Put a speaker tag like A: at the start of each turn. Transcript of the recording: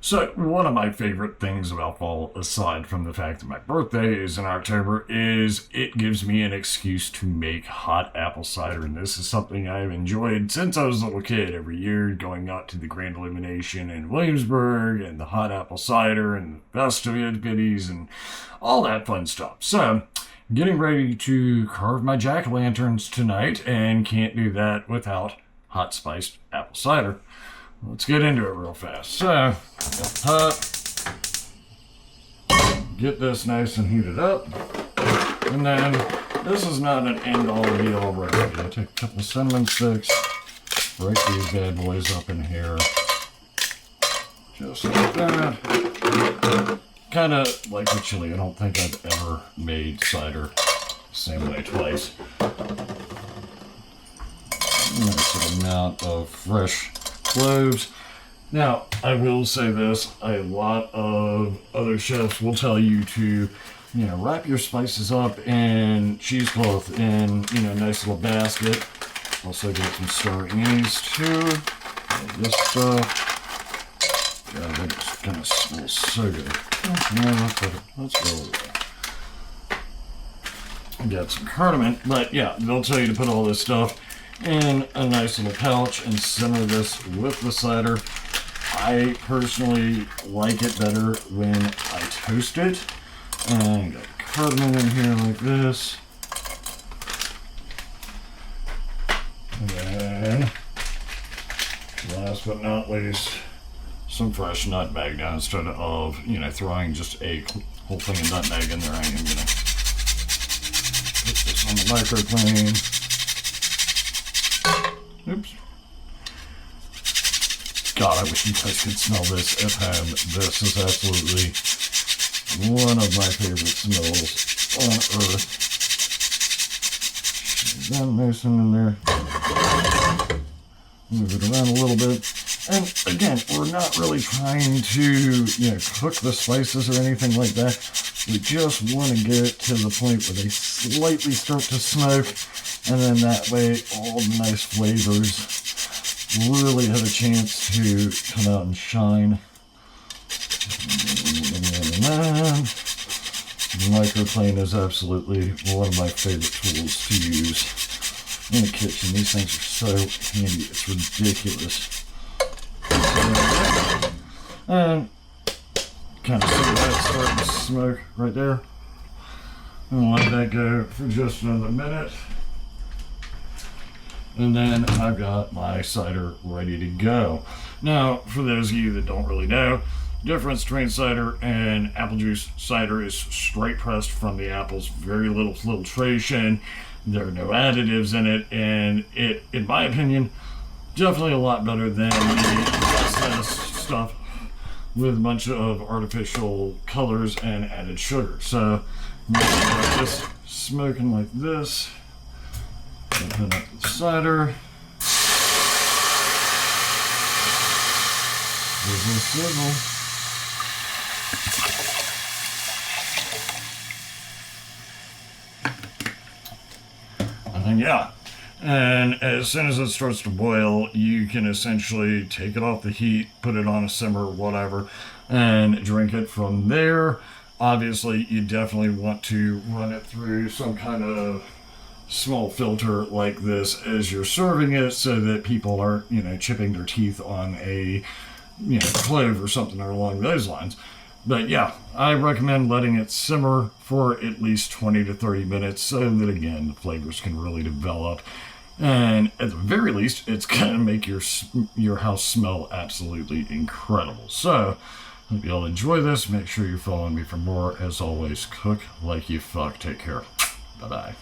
A: So, one of my favorite things about fall, aside from the fact that my birthday is in October, is it gives me an excuse to make hot apple cider. And this is something I've enjoyed since I was a little kid every year, going out to the Grand Illumination in Williamsburg and the hot apple cider and the festivities and all that fun stuff. So, getting ready to carve my jack-o'-lanterns tonight, and can't do that without hot spiced apple cider. Let's get into it real fast. So, get this nice and heated up. And then, this is not an end-all be-all recipe. I take a couple of cinnamon sticks, break these bad boys up in here. Just like that. Kind of like the chili. I don't think I've ever made cider the same way twice. Nice amount of fresh cloves. Now, I will say this, a lot of other chefs will tell you to, wrap your spices up in cheesecloth in, nice little basket. Also get some star anise too. This stuff. God, that kind of smells so good. Let's go with that. Got some cardamom, but yeah, they'll tell you to put all this stuff in a nice little pouch and simmer this with the cider. I personally like it better when I toast it. And got cardamom in here like this. And then, last but not least, some fresh nutmeg. Now, instead of, throwing just a whole thing of nutmeg in there, I am going to put this on the microplane. Oops. God, I wish you guys could smell this at home. This is absolutely one of my favorite smells on earth. That nice in there. Move it around a little bit. And again, we're not really trying to, cook the spices or anything like that. We just want to get to the point where they slightly start to smoke. And then that way, all the nice flavors really have a chance to come out and shine. The microplane is absolutely one of my favorite tools to use in the kitchen. These things are so handy, it's ridiculous. And kind of see that starting to smoke right there. I'm gonna let that go for just another minute. And then I've got my cider ready to go. Now, for those of you that don't really know, the difference between cider and apple juice, cider is straight pressed from the apples, very little filtration, there are no additives in it, and it, in my opinion, definitely a lot better than the processed stuff with a bunch of artificial colors and added sugar. So, just smoking like this. Open up the cider. Sizzle, sizzle. And yeah, and as soon as it starts to boil, you can essentially take it off the heat, put it on a simmer, whatever, and drink it from there. Obviously, you definitely want to run it through some kind of small filter like this as you're serving it, so that people aren't, chipping their teeth on a, clove or something along those lines. But yeah, I recommend letting it simmer for at least 20 to 30 minutes so that, again, the flavors can really develop. And at the very least, it's going to make your house smell absolutely incredible. So, hope you all enjoy this. Make sure you're following me for more. As always, cook like you fuck. Take care. Bye-bye.